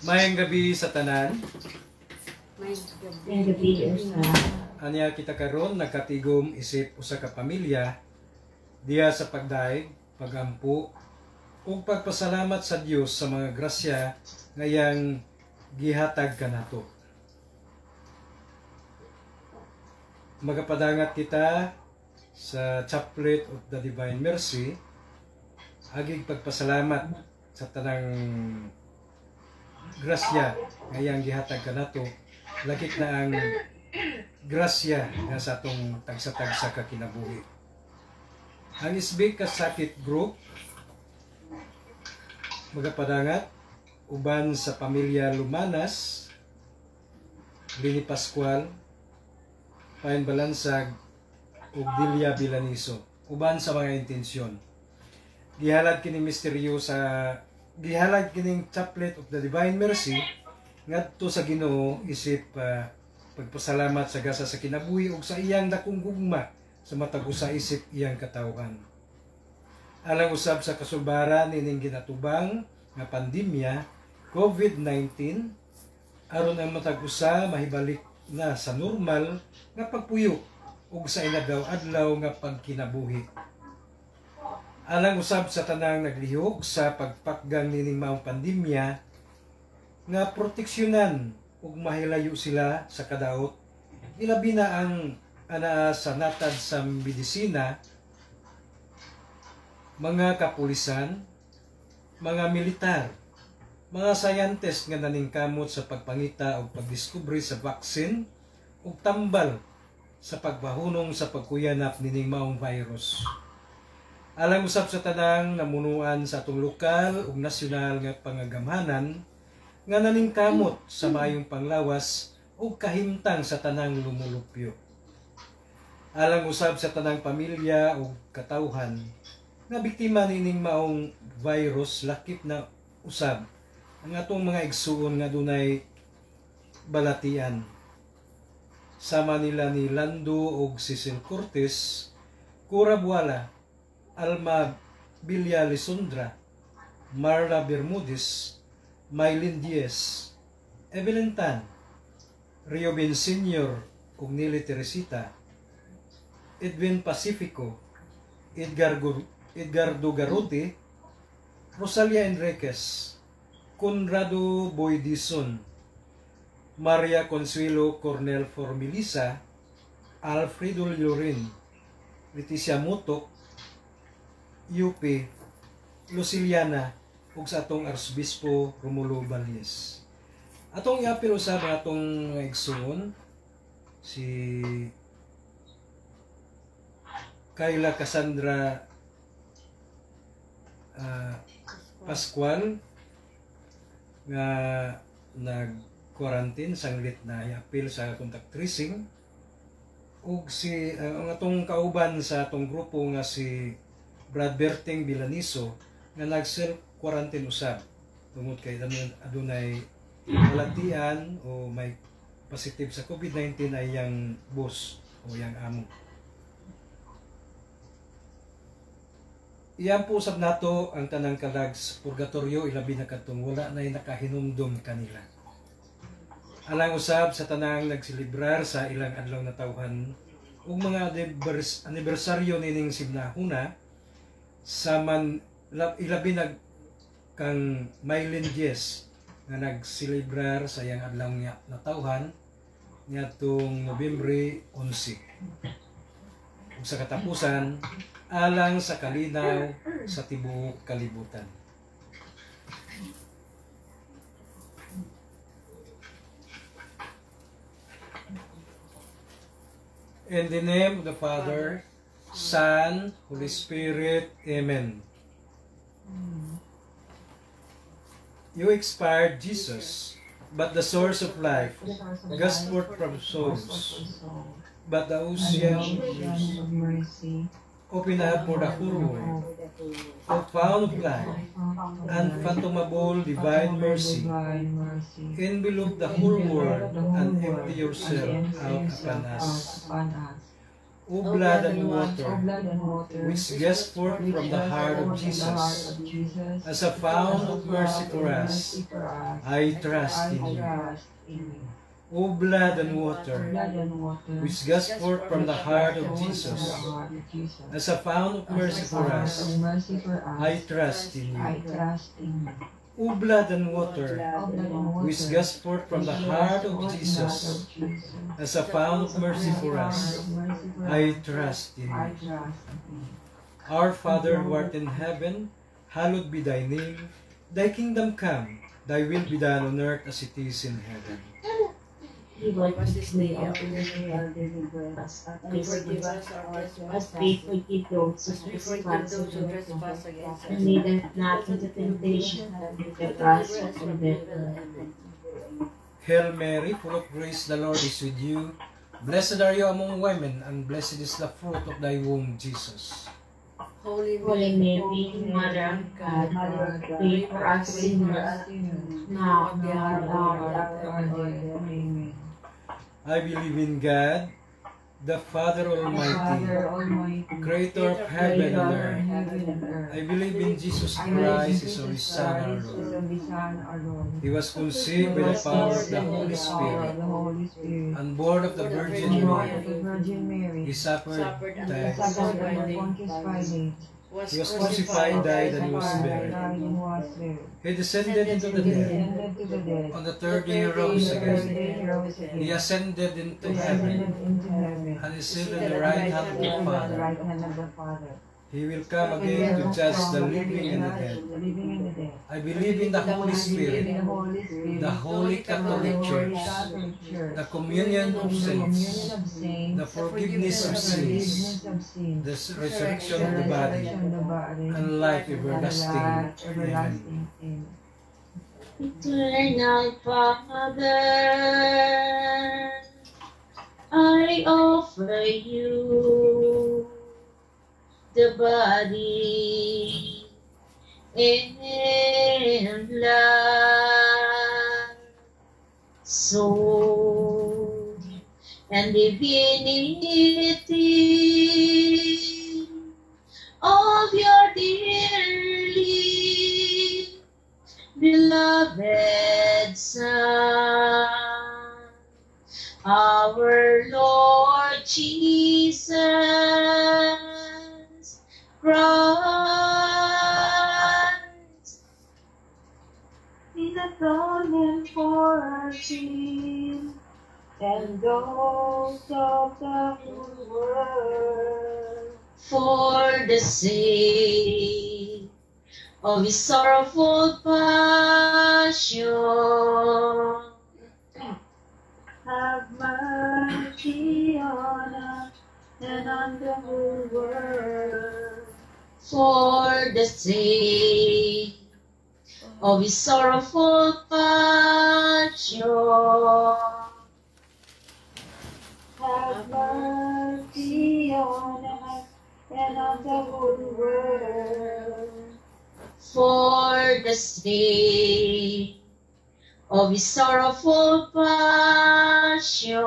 Mayang gabi sa tanan. Mayang gabi sa Anya kita karon nakatigom isip usa ka pamilya diya sa pagdaig, pagampo ug pagpasalamat sa Dios sa mga grasya ngayang gihatag kanato. Magapadangat kita sa Chaplet of the Divine Mercy agig pagpasalamat sa tanang grasya ngayang gihatag kanato, lakit na ang grasya nga sa atong tagsa-tagsa ka kinabuhi. Ang Isbik Kasakit Group magapadangat uban sa pamilya Lumanas, Lini Pascual, Pain Balansag ug Dilia Bilaniso uban sa mga intensyon. Gihalad kining misteryo sa gihalad kining Chaplet of the Divine Mercy ngadto sa Ginoo isip pagpasalamat sa gasa sa kinabuhi ug sa iyang dakong gugma sa matag usa isip iyang katawhan. Alang usab sa kasubara nining ginatubang nga pandemya COVID-19 aron ang matag usa mahibalik na sa normal nga pagpuyo ug sa inadlaw-adlaw nga pagkinabuhi. Alang usab sa tanang naglihok sa pagpakgang nining maong pandemya nga proteksyonan ug mahilayo sila sa kadaot, ilabi na ang anaa sa natad sa medisina, mga kapulisan, mga militar, mga scientist nga naningkamot sa pagpangita ug pagdiskubre sa vaccine ug tambal sa pagbahunong sa pagkuyanap nining maong virus. Alang usab sa tanang namunuan sa atong lokal ug nasyonal nga pangagamhanan nga naningkamot sa mayong panglawas ug kahimtang sa tanang lumulupyo. Alang usab sa tanang pamilya ug katawhan nga biktima nining maong virus, lakip na usab ang atong mga igsuon nga dunay balatian. Sama nila ni Lando ug Cecil Cortez, Cora Buala, Alma Villa Lisondra, Marla Bermudez, Maylin Diaz, Evelyn Tan, Rio Ben Sr. ug Teresita, Edwin Pacifico, Edgardo Garote, Rosalia Enriquez, Conrado Boydison, Maria Consuelo Cornel Formilisa, Alfredo Llorin, Leticia Motok, UP, Luciliana, ug sa atong Arsobispo Romulo Balnes. Atong iapil usab ang atong igsoon si Kayla Cassandra Pascual nga nag-quarantine sanglit na iapil sa contact tracing, ug si ang atong kauban sa atong grupo nga si Brad Berting Bilaniso nga nag-self-quarantine usab tungod kay adunay balatian o may positive sa COVID-19 ay yang boss o yang amo. Iyan po usab nato ang tanang kalag sa purgatorio, ilabi na katong wala na nakahinumdum kanila. Alang usab sa tanang nagsilibrar sa ilang adlaw na tawhan ug mga anibersaryo nining simnahuna, saman ilabi nag kang Maylin Diaz nga nagsilibrar sa iyang adlaw nga natawhan niadtong Nobyembre 11. Ug sa katapusan alang sa kalinaw sa tibuok kalibutan. In the name of the Father, Son, Holy Spirit, Amen. You expired, Jesus, but the source of life, gospel from souls, but the ocean of mercy, open up for the whole world, O fount of life, unfathomable divine mercy, envelop the whole world and empty yourself out upon us. O blood and O water, blood and water, which gush forth from the heart of Jesus, as a fount of mercy for us, I trust in you. O blood and water, which gush forth from the heart of Jesus, as a fount of mercy for us, I trust in you. O blood and water, which gush forth from the heart of Jesus, as a fount of mercy for us, I trust in you. Our Father who art in heaven, hallowed be thy name. Thy kingdom come, thy will be done on earth as it is in heaven. Give us this day our daily bread, and forgive us our trespasses, as we forgive those who trespass against us. And lead us not into temptation, but deliver us from evil. Hail Mary, full of grace, the Lord is with you. Blessed are you among women, and blessed is the fruit of thy womb, Jesus. Holy Mary, Mother of God, pray for us sinners, now and at the hour of our death. Amen. I believe in God, the Father Almighty, Creator of heaven and earth. I believe in Jesus Christ, His only Son, our Lord. He was conceived by the power of the Holy Spirit, and born of the Virgin Mary. He suffered, died. He was crucified, died, and was buried. He descended into the dead. On the third day he rose again. He ascended into heaven, and is seated at the right hand of the Father. He will come again to judge the living and the dead. I believe in the Holy Spirit, the Holy Catholic Church, the communion of saints, the forgiveness of sins, the resurrection of the body, and life everlasting. Amen. Eternal Father, I offer you the body and blood, soul, and divinity of your dearly beloved Son, our Lord Jesus Christ, in atonement for our sin and those of the whole world, for the sake of His sorrowful passion, have mercy on us and on the whole world. For the sake of His sorrowful passion, have mercy on us and on the whole world. For the sake of His sorrowful passion,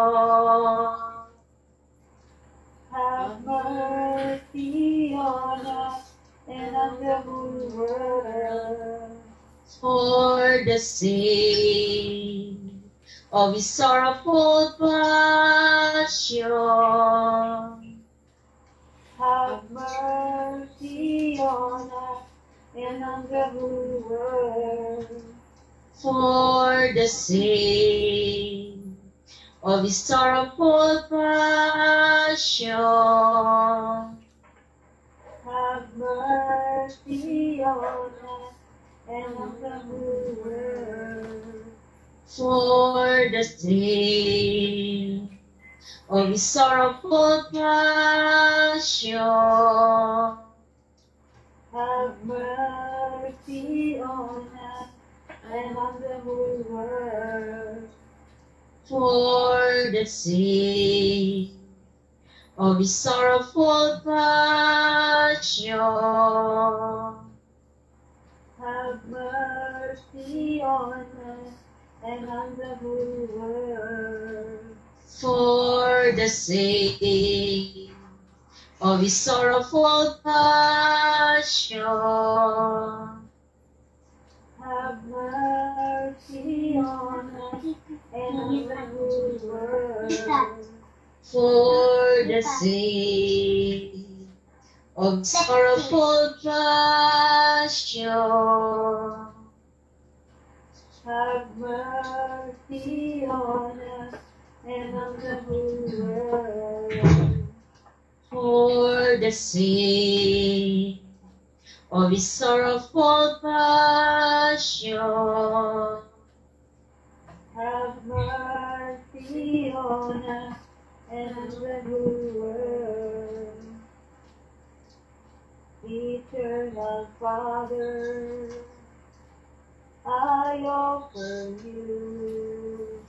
have mercy on us and on the whole world. For the sake of His sorrowful passion, have mercy on us and on the whole world. For the sake of His sorrowful passion, have mercy on us and on the whole world. For the sake of His sorrowful passion, have mercy on us and on the whole world. For the sake of His sorrowful passion, have mercy on us and on the whole world. For the sake of his sorrowful passion. Have mercy on us and on the whole world. For the sake of sorrowful passion. Have mercy on us and on the whole world. For the sake of his sorrowful passion. Have mercy on us and on the whole world. Eternal Father, I offer you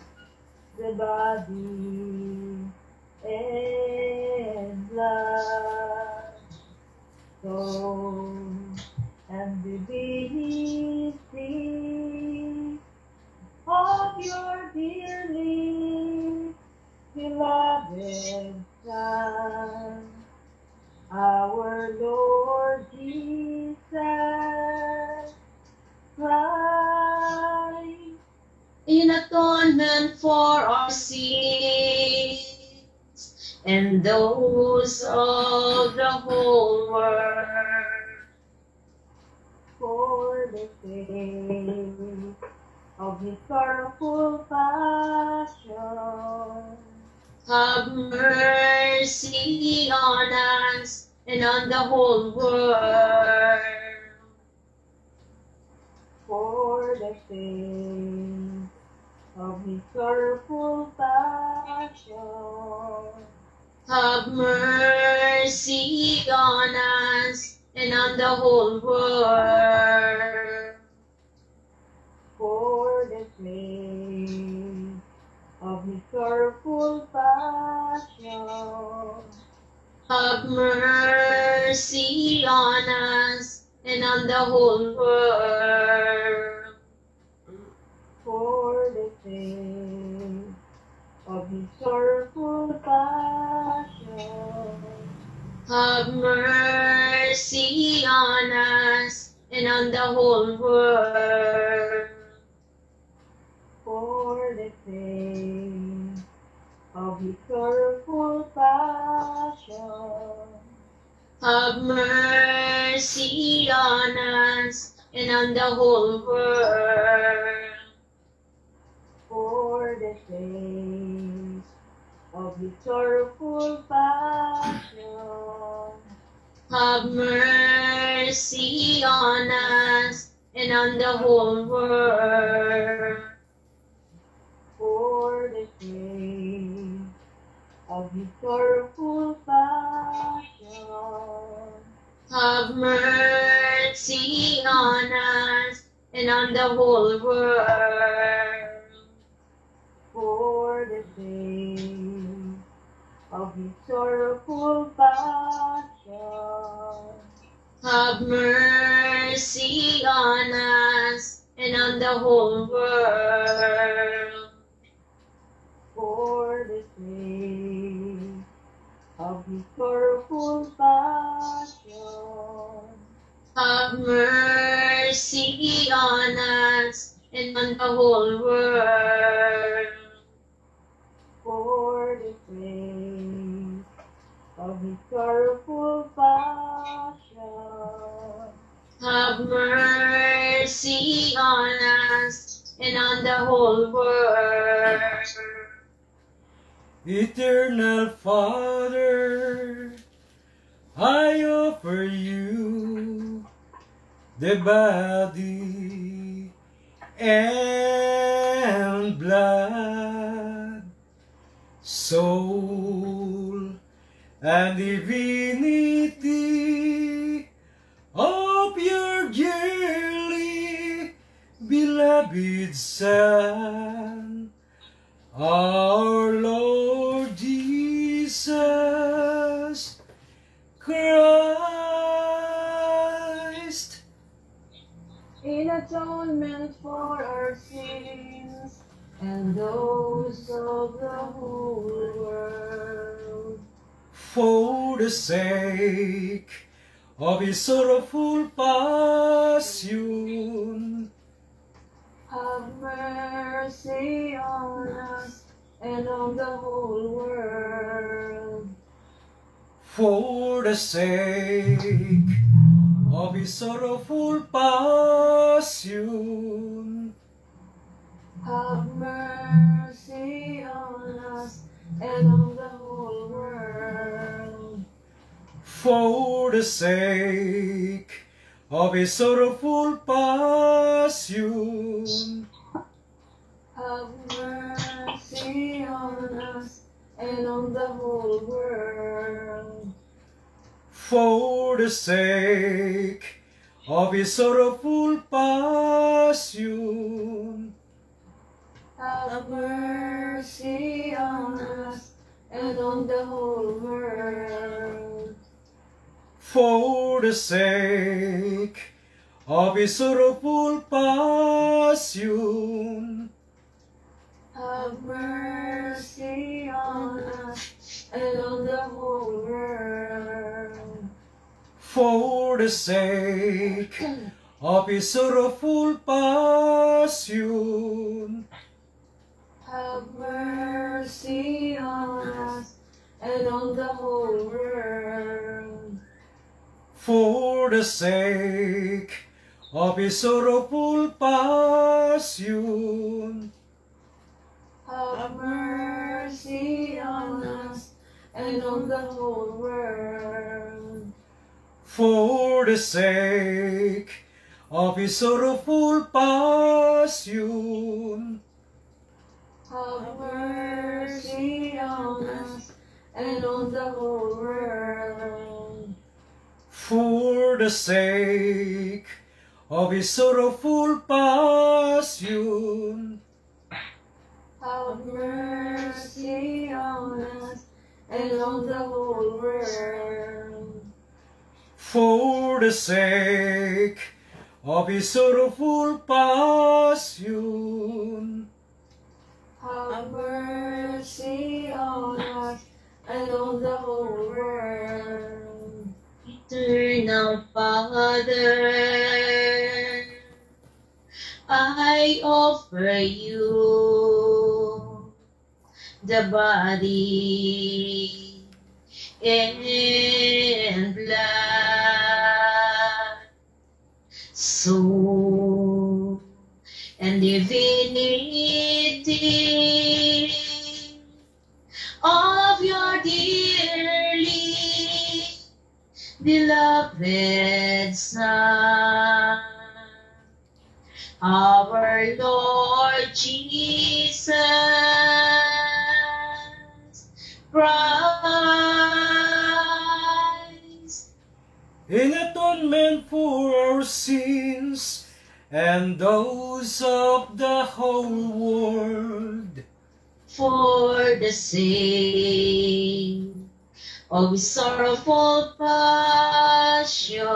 the body and blood, soul, and divinity of your dearly beloved Son, our Lord Jesus Christ, In atonement for our sins and those of the whole world. for the sake of his sorrowful passion. Have mercy on us and on the whole world. For the sake of his sorrowful passion. Have mercy on us and on the whole world. For the sake of his sorrowful passion. Have mercy on us and on the whole world. For the sake of his sorrowful passion. Have mercy on us and on the whole world. For the sake of his sorrowful passion. Have mercy on us and on the whole world. For the sake of his sorrowful passion. Have mercy on us and on the whole world. For the sake of his sorrowful passion. Have mercy on us and on the whole world. For the sake of his sorrowful passion. Have mercy on us and on the whole world. For the sake of his sorrowful passion. Have mercy on us and on the whole world. For the sake of his sorrowful passion. Have mercy on us and on the whole world. Eternal Father, I offer you the body and blood, soul, and divinity of your dearly beloved Son, our Lord Jesus Christ, In atonement for our sins and those of the whole world. for the sake of his sorrowful passion. Have mercy on us and on the whole world. For the sake of his sorrowful passion. Have mercy on us and on the whole world. For the sake of his sorrowful passion. Have mercy on us and on the whole world. For the sake of his sorrowful passion. Have mercy on us and on the whole world. For the sake of his sorrowful passion. Have mercy on us and on the whole world. For the sake of his sorrowful passion. Have mercy on us and on the whole world. For the sake of his sorrowful passion. Have mercy on us and on the whole world. For the sake of his sorrowful passion. Have mercy on us and on the whole world. For the sake of his sorrowful passion. Have mercy on us and on the whole world. For the sake of his sorrowful passion. Have mercy on us and on the whole world. Eternal Father, I offer you the body and blood, soul, and divinity of your dearly beloved Son, our Lord Jesus Christ, In atonement for our sins and those of the whole world. for the sake of his sorrowful passion.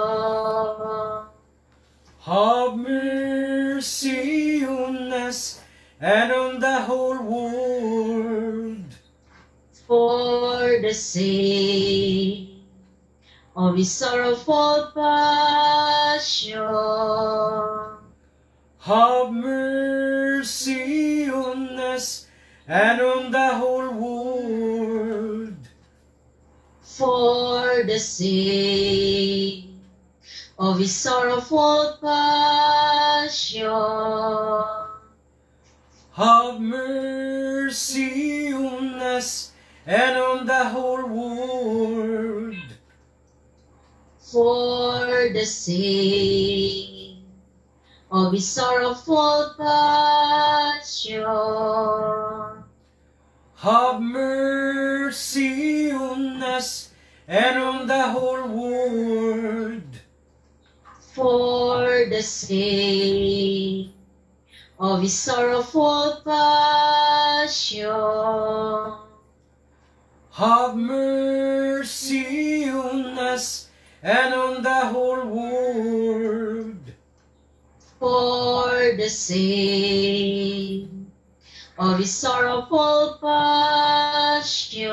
Have mercy on us and on the whole world. For the sake of his sorrowful passion. Have mercy on us and on the whole world. For the sake of his sorrowful passion. Have mercy on us and on the whole world. For the sake of his sorrowful passion. Have mercy on us and on the whole world. For the sake of his sorrowful passion. Have mercy on us and on the whole world. For the sake of his sorrowful passion.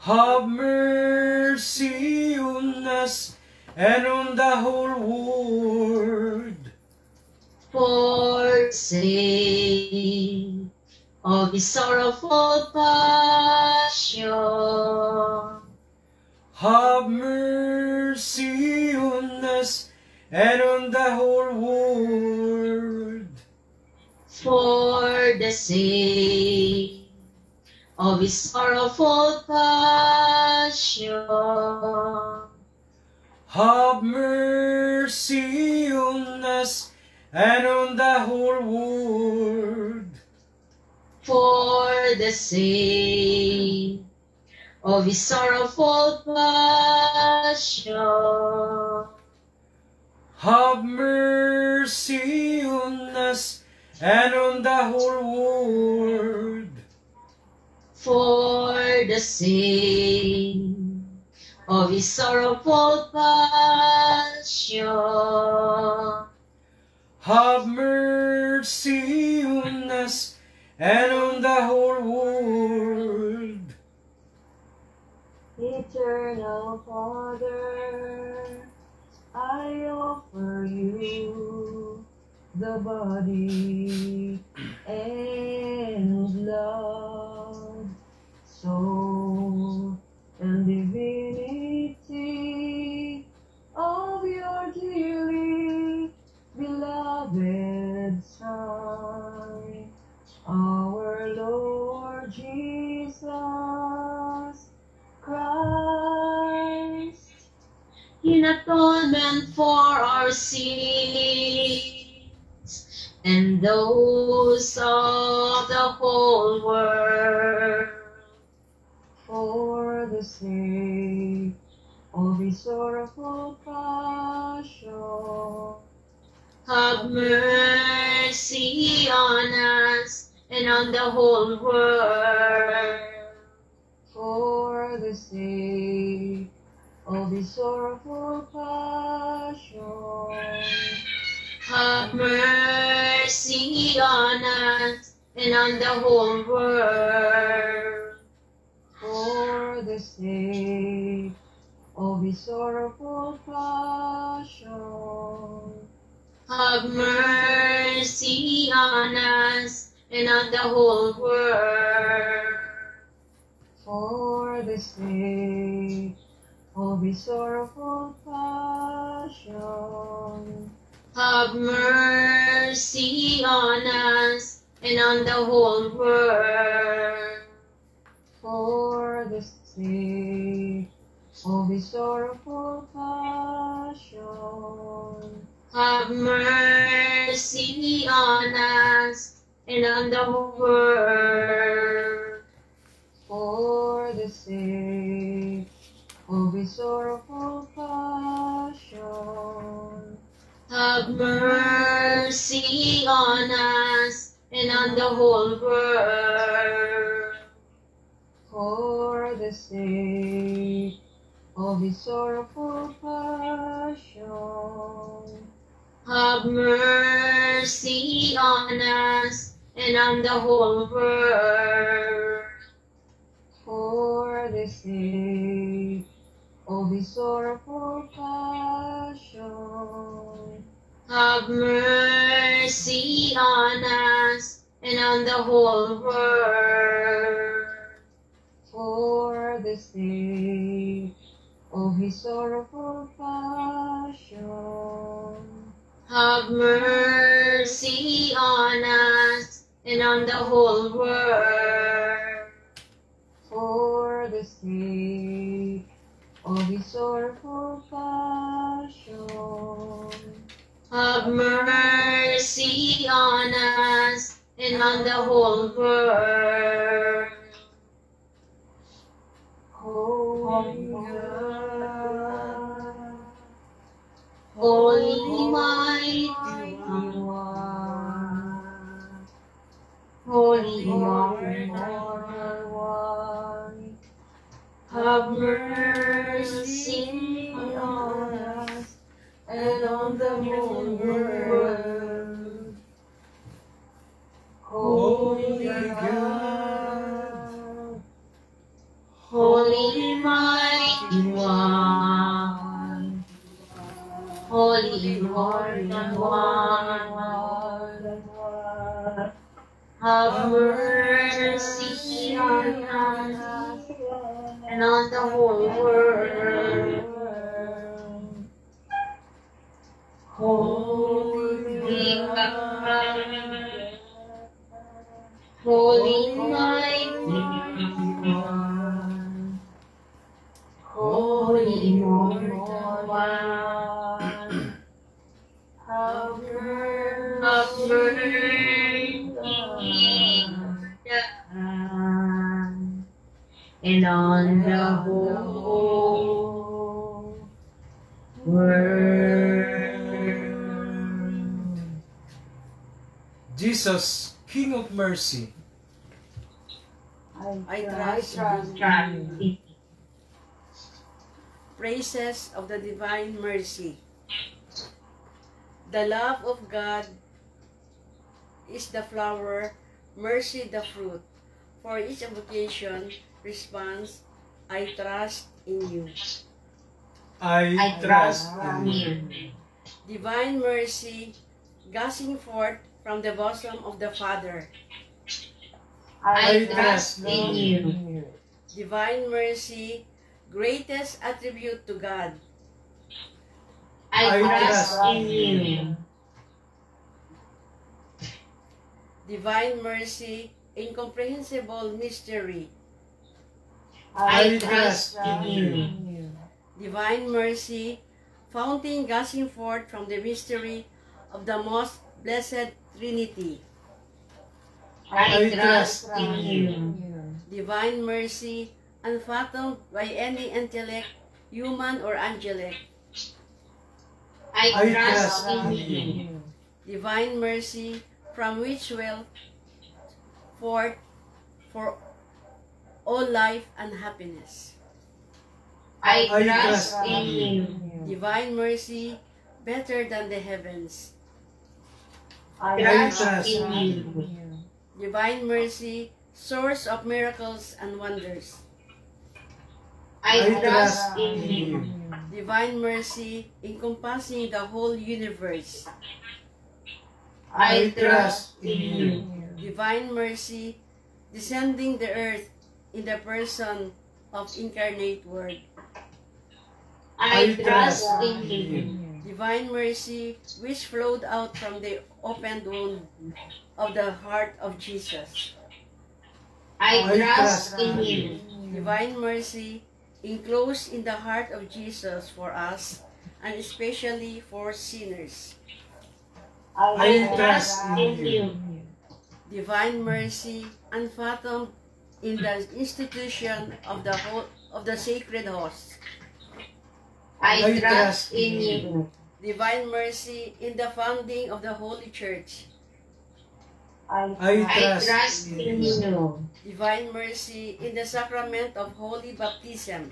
Have mercy on us and on the whole world. For the sake of his sorrowful passion, Have mercy on us and on the whole world. for the sake of his sorrowful passion, Have mercy on us and on the whole world. for the sake of his sorrowful passion, Have mercy on us and on the whole world. for the sake of his sorrowful passion, Have mercy on us and on the whole world. Eternal Father, I offer you the body and blood, soul, and divinity of your dearly beloved Son, our Lord Jesus Christ, in atonement for our sins and those of the whole world. for the sake of his sorrowful passion. Have mercy on us and on the whole world. For the sake of his sorrowful passion. Have mercy on us and on the whole world. For the sake of his sorrowful passion. Have mercy on us and on the whole world. For the sake of his sorrowful passion. Have mercy on us and on the whole world. For the sake of his sorrowful passion. Have mercy on us and on the whole world. For the sake of his sorrowful passion. Have mercy on us and on the whole world. For the sake of his sorrowful passion. Have mercy on us and on the whole world. For the sake of his sorrowful passion. Have mercy on us and on the whole world. For the sake of his sorrowful passion. Have mercy on us and on the whole world. For the sake of his sorrowful passion. Have mercy on us and on the whole world. Holy God, Holy Mighty One, Holy Immortal One, have mercy on us and on the whole world. Holy God, Holy have mercy on us and on the whole world. Holy God, Holy Mighty One, Holy Immortal One, have mercy and on the whole world. Jesus, King of mercy, I trust in Trust. praises of the divine mercy. The love of God is the flower, mercy the fruit. For each invocation response, I trust in you. I trust in you. Divine mercy, gushing forth from the bosom of the Father. I trust in you. Divine mercy, greatest attribute to God. I trust in you. Divine mercy, incomprehensible mystery. I trust in you. Divine mercy, fountain gushing forth from the mystery of the most blessed Trinity. I trust in you. Divine mercy, unfathomed by any intellect, human or angelic. I trust in you. Divine mercy, from which well forth for all life and happiness. I trust in you. Divine mercy, better than the heavens. I trust in you. Divine mercy, source of miracles and wonders. I trust in you. Divine mercy, encompassing the whole universe. I trust in you. Divine mercy, descending the earth in the person of incarnate Word. I trust in you. Divine mercy, which flowed out from the opened wound of the heart of Jesus. I trust in you. Divine mercy, enclosed in the heart of Jesus for us, and especially for sinners. I trust in you. Divine mercy, unfathomed in the institution of the sacred host. I trust in you. Divine mercy in the founding of the Holy Church. I trust in you. Divine mercy in the sacrament of holy baptism.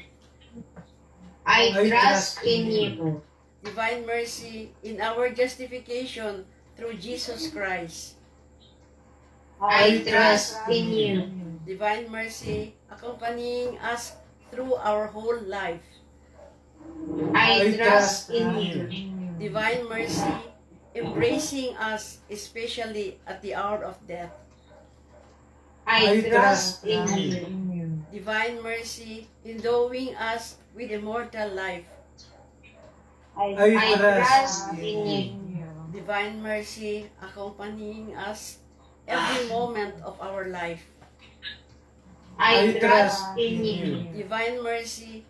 I trust in you. Divine mercy in our justification through Jesus Christ. I trust in you. Divine mercy accompanying us through our whole life. I trust in you. Divine mercy embracing us especially at the hour of death. I trust in you. Divine mercy endowing us with immortal life. I trust in you. Divine mercy accompanying us every moment of our life. I trust in you. Divine mercy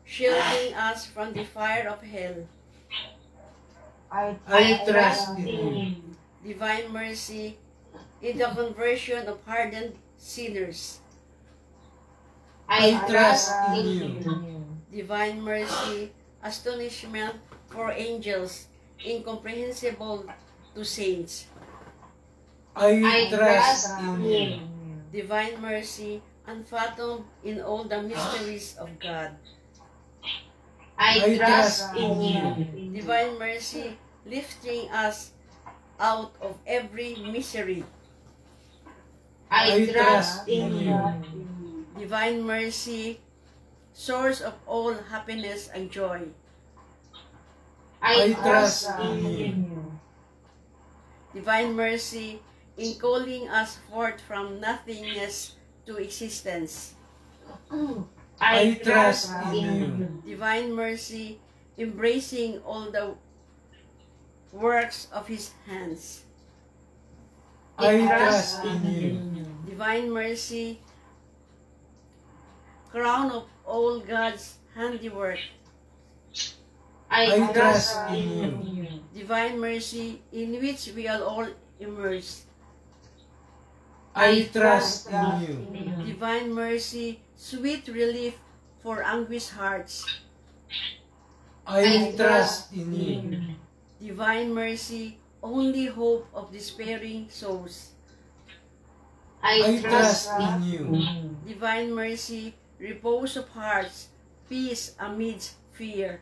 shielding us from the fire of hell. I trust in you. Divine mercy in the conversion of hardened sinners. I trust in you. Divine mercy, astonishment for angels, incomprehensible to saints. I trust in you. Divine mercy, unfathomed in all the mysteries of God. I trust in you. Divine mercy, lifting us out of every misery. I trust in you. Divine mercy, source of all happiness and joy. I trust in you. Divine mercy, in calling us forth from nothingness to existence. I trust in you. Divine mercy, embracing all the works of His hands. I trust in you. Divine mercy, crown of all God's handiwork. I trust in you. Divine mercy, in which we are all immersed. I trust in you. Divine mercy, sweet relief for anguished hearts. I trust in you. Divine mercy, only hope of despairing souls. I trust in you. Divine mercy, repose of hearts, peace amidst fear.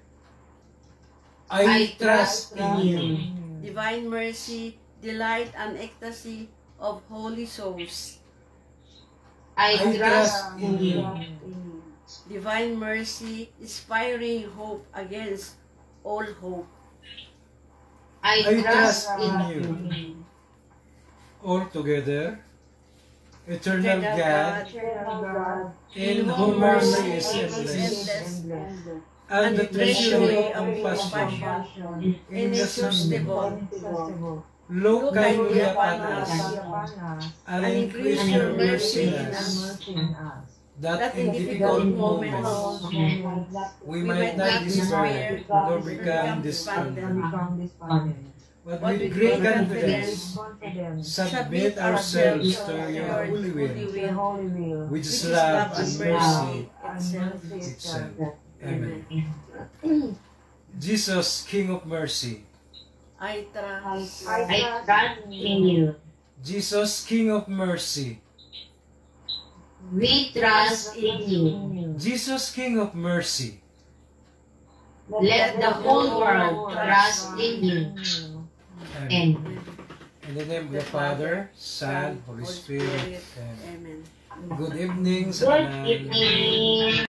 I trust in you. Divine mercy, delight and ecstasy of holy souls. I trust in you. Divine mercy, inspiring hope against all hope. I trust in you. All together, eternal God, in whom mercy is endless, and the treasury of compassion inexhaustible. Look kindly upon us, and and increase your mercy in us, that in difficult moments we might not despair nor become despondent, but with great confidence submit ourselves to your holy will, which is love and mercy itself. Amen. Jesus, King of mercy. I trust. I trust in you. Jesus, King of mercy. We trust in you. Jesus, King of mercy. Let the whole world trust in you. Amen. Amen. In the name of the Father, Son, Holy Spirit. Amen. Amen. Good evening sa Good tanan. evening.